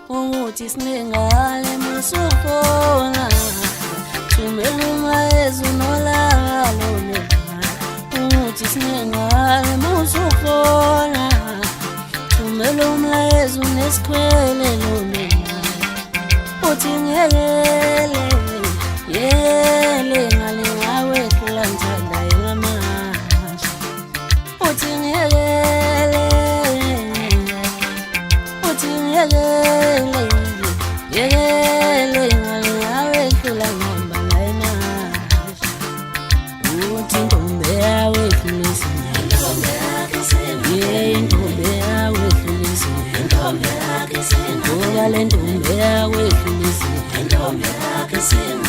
Unguthi sinengale musufona Tumeluma ezunolalo Unguthi sinengale musufona Tumeluma ezuneskwele lona Uthi ngiyele yele ngale ngawe kulanthanda engamasha Uthi ngiyele Uthi ngiyele yele ngale ngawe kulanthanda engamasha Uthi ntombi yawe kulisi ntombi yakhe sema ntombi yawe kulisi ntombi yakhe sema ngoba le ntombi yawe kulisi ntombi yakhe sema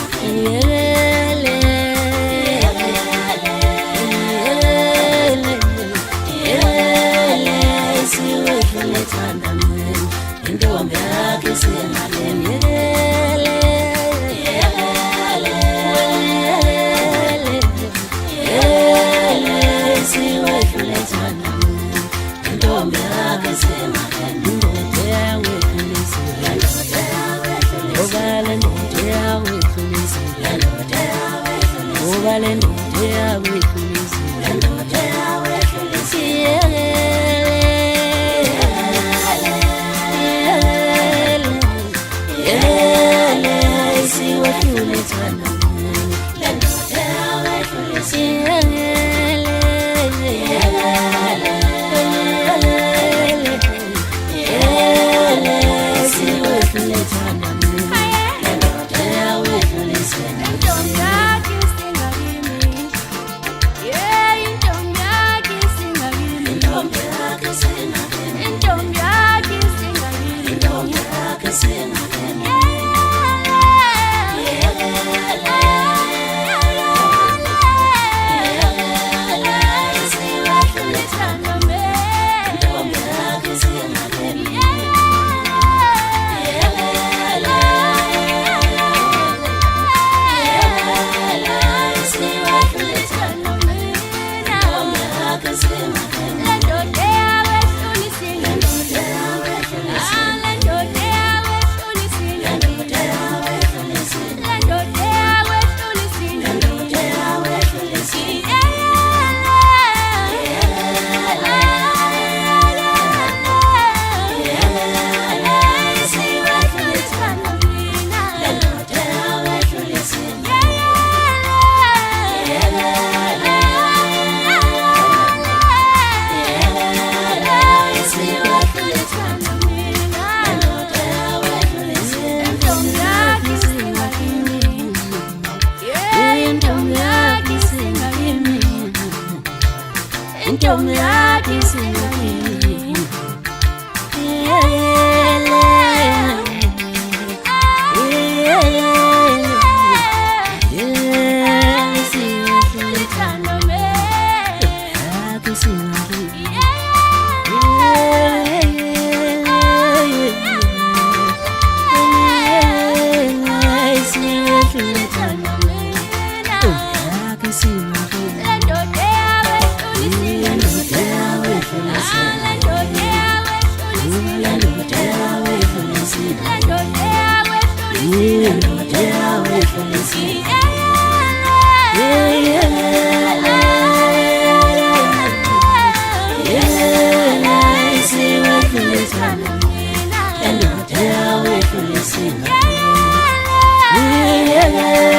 Yeah.